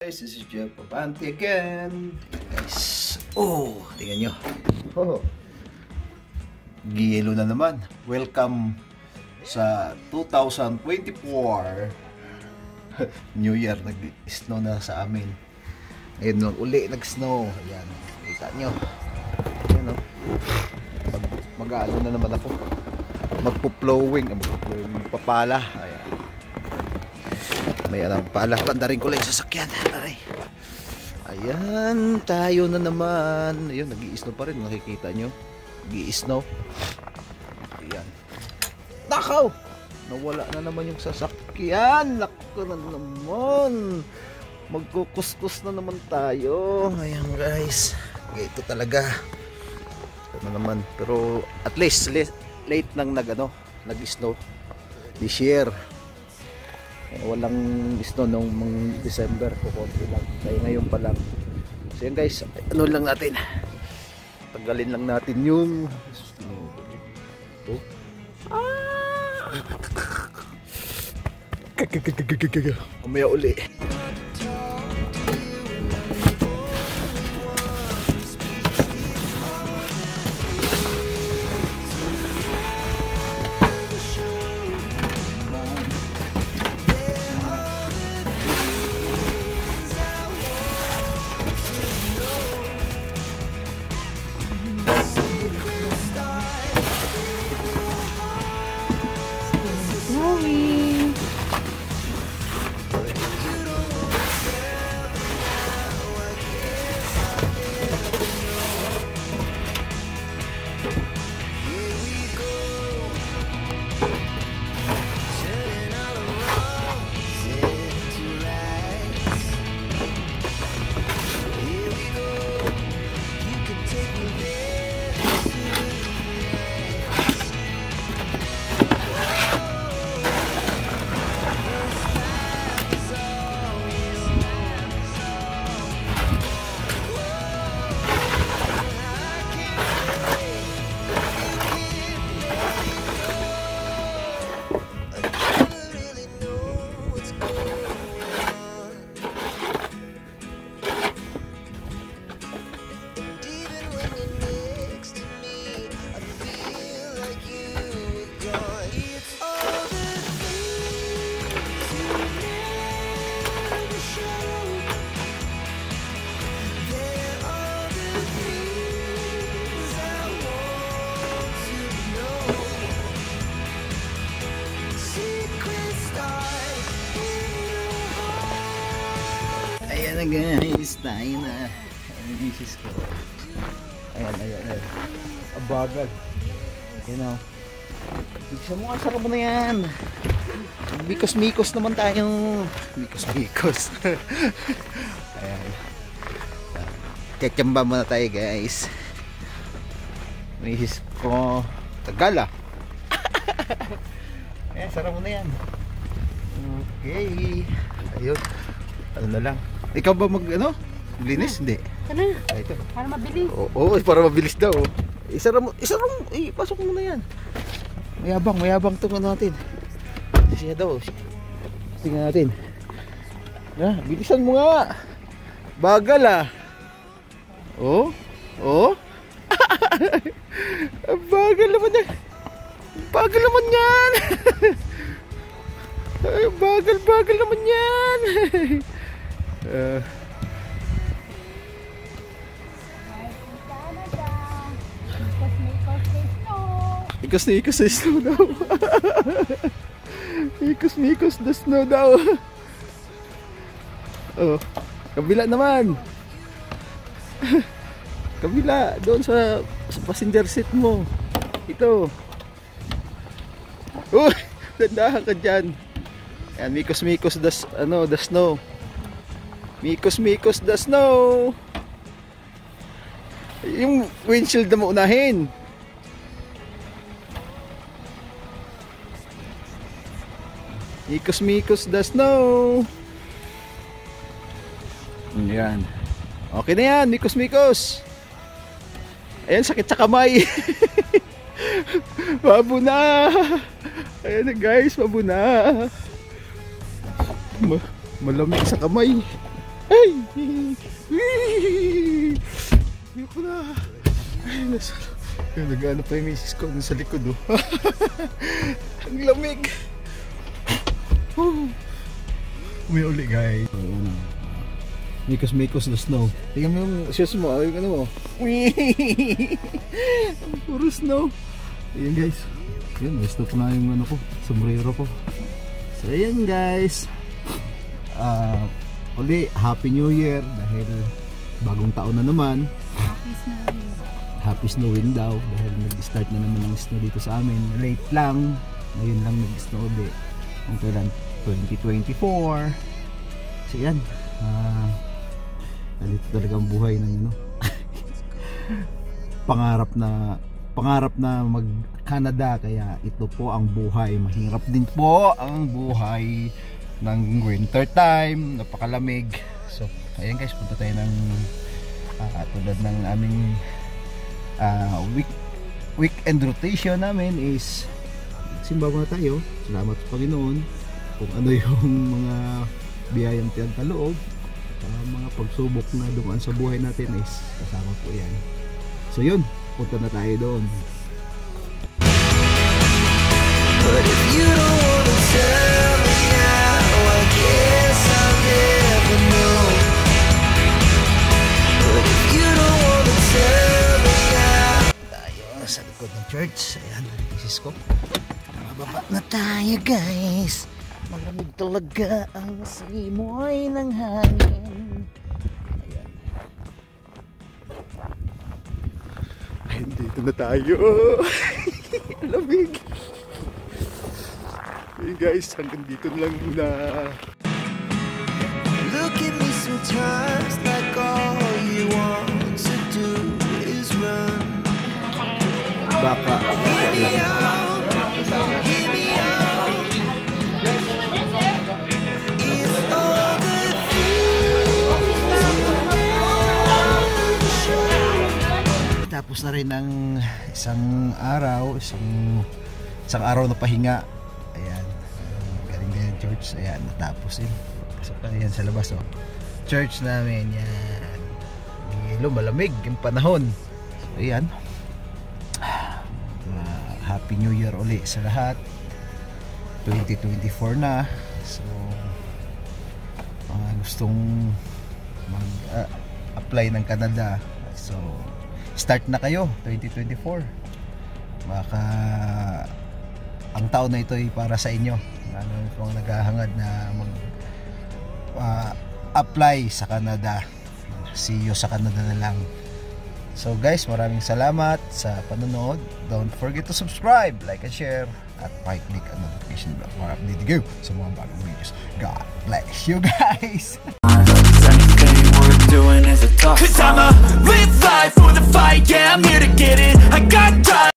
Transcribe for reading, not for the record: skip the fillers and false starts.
Guys, this is Jeff Papante again. Guys, tingnan nyo. Giyelo na naman. Welcome sa 2024. New Year, nag-snow na sa amin. Ngayon lang uli nag-snow. Ayan, kita nyo. Ayan o. Mag-ano na naman ako. Magpo-flowing. Magpapala. Ayan. May alam pala, bandarin ko lang yung sasakyan. Aray. Ayan, tayo na naman. Ayun, nag-i-snow pa rin, nakikita nyo. Nag-i-snow. Ayan. Nakaw! Nawala na naman yung sasakyan. Nako na naman. Magkukuskus na naman tayo. Ayan guys. Ito talaga. Ito na naman. Pero at least late nang nag-snow this year. Walang snow nung December, kukunti lang. Kaya ngayon pa lang. So yan guys, ano lang natin, tanggalin lang natin yung ito. Umaya uli. Ayan na guys, tayo na. Ayan yung isis ko. Ayan. Abagal. You know. Bigyan mo, sarap mo na yan. Mikos-mikos naman tayo. Mikos-mikos. Ayan. Kachamba muna tayo guys. Yung isis ko. Tagal ah. Ayan, sarap mo na yan. Okay. Ayun. Ano na lang. Ikaw ba maglinis? Hindi. Ano? Ito. Para mabilis. Oo, para mabilis daw. Isara mo, pasok mo na yan. Mayabang itong natin. Siya daw. Tingnan natin. Bilisan mo nga. Bagal ah. Oh. Bagal naman yan. Bagal naman yan. Bagal naman yan. Ikos na snow daw. Ikos na snow daw. Oh, kabila naman. Kabila, doon sa passenger seat mo. Ito. Uy, dandahan ka dyan. Ayan, mikos the snow. Mikos the snow. Yung windshield na mo unahin. Mikos the snow. Ayan. Okay na yan, mikos. Ayan, sakit sa kamay. Mabo na. Ayan na guys, mabo na. Malamig sa kamay. Ay! Ayoko na. Ay, nag-ano pa yung misis ko sa likod, oh. Ang lamig. May uli, guys. Mikos na snow. Tingnan mo yung shoes mo. Ay, ano mo? Puro snow. Ayan, guys. Ayan, gusto ko na yung ano ko, sombrero ko. So, ayan, guys. Uli, Happy New Year dahil bagong taon na naman. Happy snowing daw dahil nag-start na naman ang snow dito sa amin. Late lang, ngayon lang nag-snow ulit. Ang kailan 2024. So yan, dito talaga ang buhay ng ano. pangarap na mag Canada, kaya ito po ang buhay. Mahirap din po ang buhay ng winter time, napakalamig. So ayan guys, punta tayo ng tulad ng aming weekend rotation namin is simba muna tayo. Salamat sa Panginoon kung ano yung mga biyayang tinagkaloob, mga pagsubok na dumaan sa buhay natin is kasama po yan. So yun, punta na tayo doon. But if you don't wanna tell me now, I guess I'll never know. But if you don't wanna tell me now. Tayo sa likod ng church. Ayan, isis ko. Mababa na tayo, guys. Malamig talaga ang simoy ng hangin. Ayan. Ayan, dito na tayo. Lamig. Hey guys, hanggang dito lang muna. Look at me sometimes like all you want to do is run. Baka. Tapos na rin ng isang araw na pahinga. Ayan, galing din yung church. Ayan, natapos yun. Pasok na yan sa labas, oh. Church namin, yan. Hilo, malamig yung panahon. So, ayan. Happy New Year uli sa lahat. 2024 na. So, gustong mag-apply ng Canada. So, start na kayo 2024. Baka ang taon na ito ay para sa inyo, ano pong naghahangad na apply sa Canada. See you sa Canada na lang. So guys, maraming salamat sa panonood. Don't forget to subscribe, like and share, at click ang notification bell para update kayo sa mga bagong videos. God bless you guys. Doing is a tough 'cause I'ma live life for the fight, yeah, I'm here to get it.